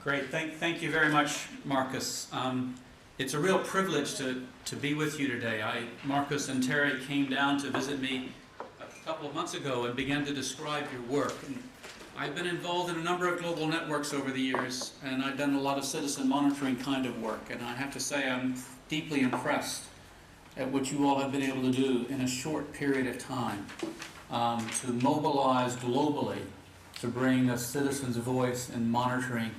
Great. Thank you very much, Marcus. It's a real privilege to be with you today. Marcus and Terry came down to visit me a couple of months ago and began to describe your work. And I've been involved in a number of global networks over the years, and I've done a lot of citizen monitoring kind of work. And I have to say I'm deeply impressed at what you all have been able to do in a short period of time to mobilize globally to bring a citizen's voice in monitoring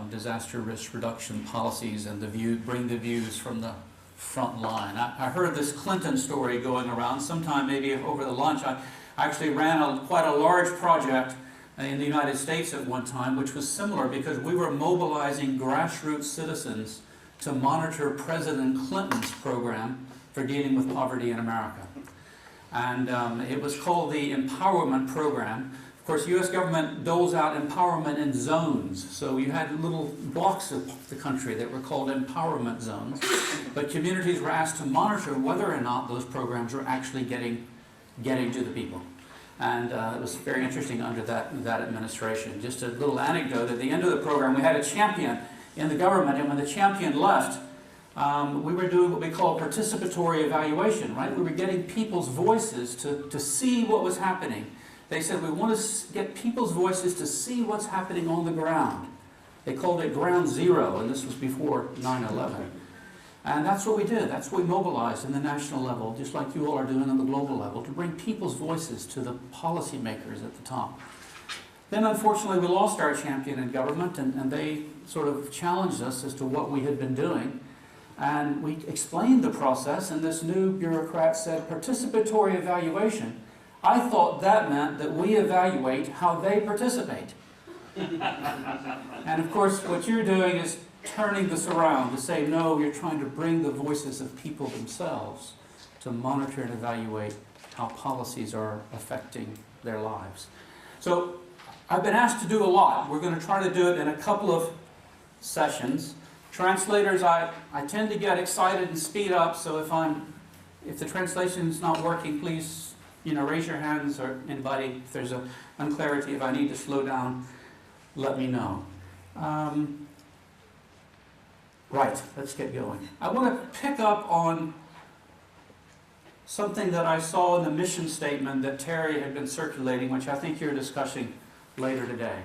disaster risk reduction policies and bring the views from the front line. I heard this Clinton story going around sometime maybe over the lunch. I actually ran quite a large project in the United States at one time, which was similar because we were mobilizing grassroots citizens to monitor President Clinton's program for dealing with poverty in America. And it was called the Empowerment Program. Of course, the U.S. government doles out empowerment in zones. So you had little blocks of the country that were called empowerment zones. But communities were asked to monitor whether or not those programs were actually getting to the people. And it was very interesting under that administration. Just a little anecdote, at the end of the program, we had a champion in the government, and when the champion left, we were doing what we call participatory evaluation, right? We were getting people's voices to see what was happening. They said, we want to get people's voices to see what's happening on the ground. They called it Ground Zero, and this was before 9/11. And that's what we did. That's what we mobilized in the national level, just like you all are doing on the global level, to bring people's voices to the policymakers at the top. Then, unfortunately, we lost our champion in government, and they sort of challenged us as to what we had been doing. And we explained the process, and this new bureaucrat said, participatory evaluation. I thought that meant that we evaluate how they participate. And of course, what you're doing is turning this around to say, no, you're trying to bring the voices of people themselves to monitor and evaluate how policies are affecting their lives. So I've been asked to do a lot. We're going to try to do it in a couple of sessions. Translators, I tend to get excited and speed up, so if the translation is not working, please raise your hands, or anybody, if there's an unclarity, if I need to slow down, let me know. Right, let's get going. I want to pick up on something that I saw in the mission statement that Terry had been circulating, which I think you're discussing later today.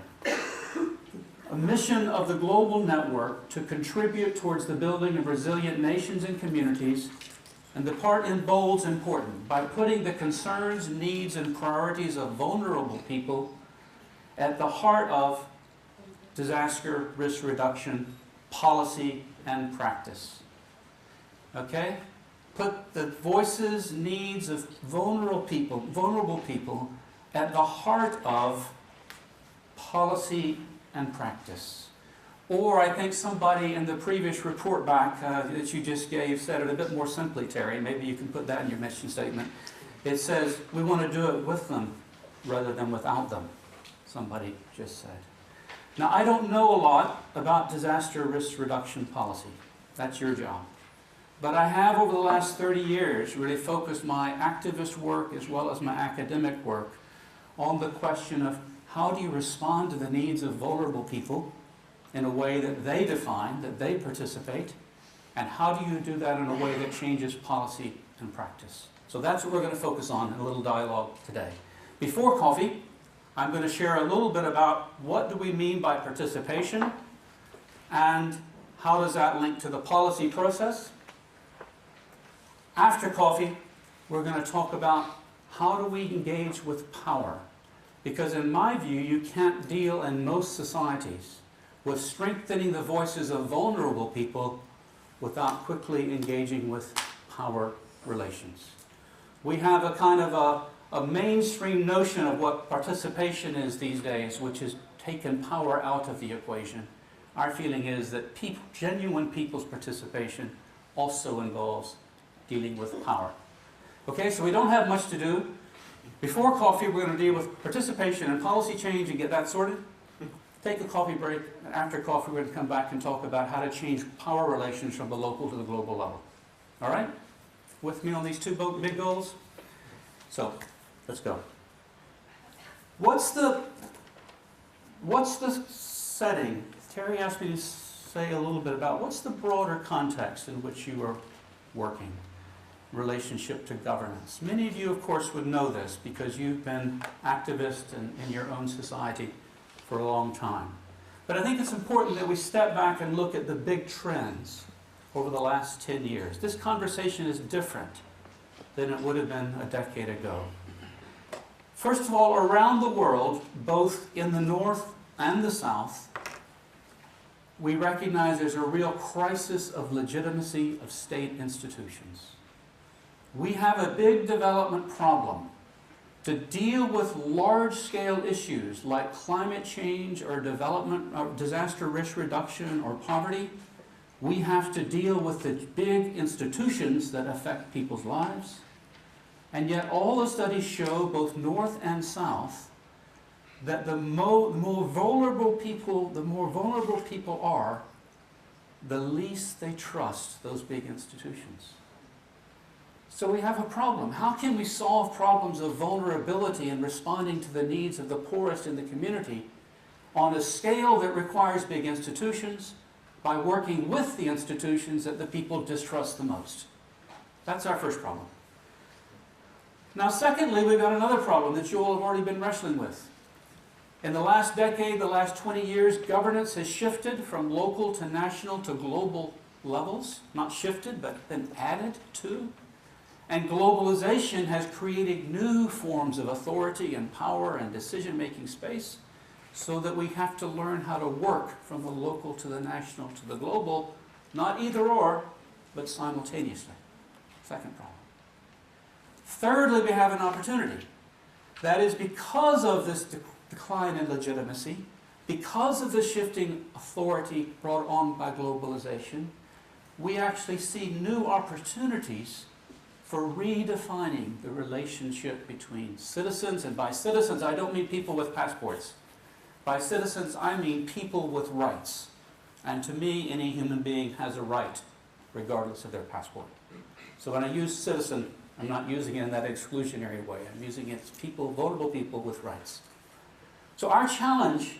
A mission of the global network to contribute towards the building of resilient nations and communities. And the part in bold is important, by putting the concerns, needs, and priorities of vulnerable people at the heart of disaster risk reduction policy and practice. Okay? Put the voices, needs of vulnerable people at the heart of policy and practice. Or I think somebody in the previous report back that you just gave said it a bit more simply, Terry. Maybe you can put that in your mission statement. It says, we want to do it with them rather than without them, somebody just said. Now, I don't know a lot about disaster risk reduction policy. That's your job. But I have, over the last 30 years, really focused my activist work as well as my academic work on the question of how do you respond to the needs of vulnerable people in a way that they define, that they participate, and how do you do that in a way that changes policy and practice? So that's what we're going to focus on in a little dialogue today. Before coffee, I'm going to share a little bit about what do we mean by participation and how does that link to the policy process. After coffee, we're going to talk about how do we engage with power. Because in my view, you can't deal in most societies with strengthening the voices of vulnerable people without quickly engaging with power relations. We have a kind of a mainstream notion of what participation is these days, which has taken power out of the equation. Our feeling is that genuine people's participation also involves dealing with power. Okay, so we don't have much to do. Before coffee, we're going to deal with participation and policy change and get that sorted. Take a coffee break, and after coffee, we're going to come back and talk about how to change power relations from the local to the global level. All right? With me on these two big goals? So, let's go. What's the setting Terry asked me to say a little bit about what's the broader context in which you are working, relationship to governance. Many of you, of course, would know this because you've been activists in your own society for a long time. But I think it's important that we step back and look at the big trends over the last 10 years. This conversation is different than it would have been a decade ago. First of all, around the world, both in the North and the South, we recognize there's a real crisis of legitimacy of state institutions. We have a big development problem. To deal with large-scale issues like climate change or development, or disaster risk reduction or poverty, we have to deal with the big institutions that affect people's lives. And yet all the studies show, both North and South, that the more vulnerable people are, the least they trust those big institutions. So we have a problem. How can we solve problems of vulnerability and responding to the needs of the poorest in the community on a scale that requires big institutions by working with the institutions that the people distrust the most? That's our first problem. Now, secondly, we've got another problem that you all have already been wrestling with. In the last decade, the last 20 years, governance has shifted from local to national to global levels. Not shifted, but been added to. And globalization has created new forms of authority and power and decision-making space, so that we have to learn how to work from the local to the national to the global, not either or, but simultaneously. Second problem. Thirdly, we have an opportunity. That is, because of this decline in legitimacy, because of the shifting authority brought on by globalization, we actually see new opportunities for redefining the relationship between citizens, and by citizens I don't mean people with passports. By citizens I mean people with rights. And to me, any human being has a right, regardless of their passport. So when I use citizen, I'm not using it in that exclusionary way. I'm using it as people, vulnerable people with rights. So our challenge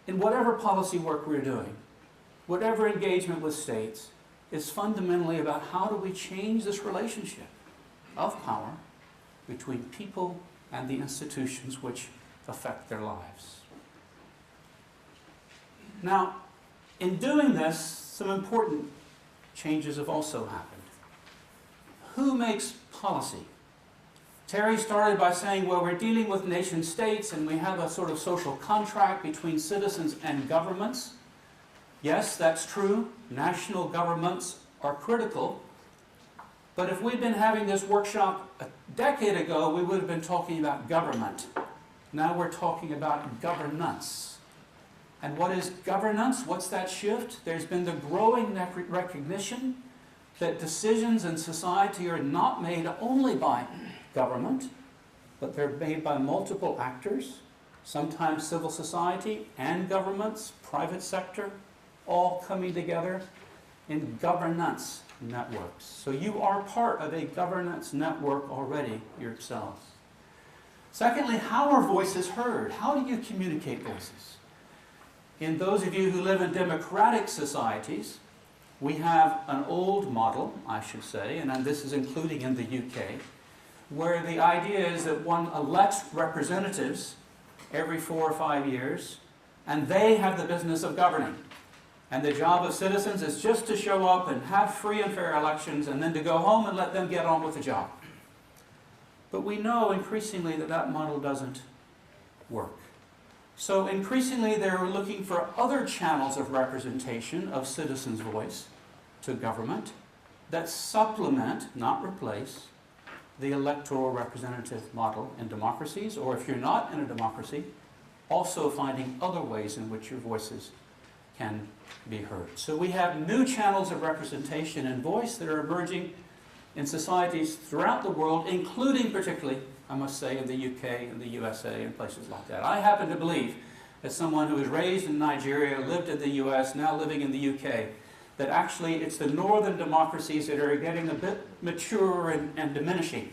in whatever policy work we're doing, whatever engagement with states, is fundamentally about how do we change this relationship of power between people and the institutions which affect their lives. Now, in doing this, some important changes have also happened. Who makes policy? Terry started by saying, well, we're dealing with nation states and we have a sort of social contract between citizens and governments. Yes, that's true. National governments are critical. But if we'd been having this workshop a decade ago, we would have been talking about government. Now we're talking about governance. And what is governance? What's that shift? There's been the growing recognition that decisions in society are not made only by government, but they're made by multiple actors, sometimes civil society and governments, private sector, all coming together in governance networks. So you are part of a governance network already yourselves. Secondly, how are voices heard? How do you communicate voices? In those of you who live in democratic societies, we have an old model, I should say, and this is including in the UK, where the idea is that one elects representatives every 4 or 5 years, and they have the business of governing. And the job of citizens is just to show up and have free and fair elections and then to go home and let them get on with the job. But we know increasingly that that model doesn't work. So increasingly they're looking for other channels of representation of citizens' voice to government that supplement, not replace, the electoral representative model in democracies, or if you're not in a democracy, also finding other ways in which your voices can be heard. So we have new channels of representation and voice that are emerging in societies throughout the world, including particularly, I must say, in the UK and the USA and places like that. I happen to believe, as someone who was raised in Nigeria, lived in the US, now living in the UK, that actually it's the northern democracies that are getting a bit mature and diminishing.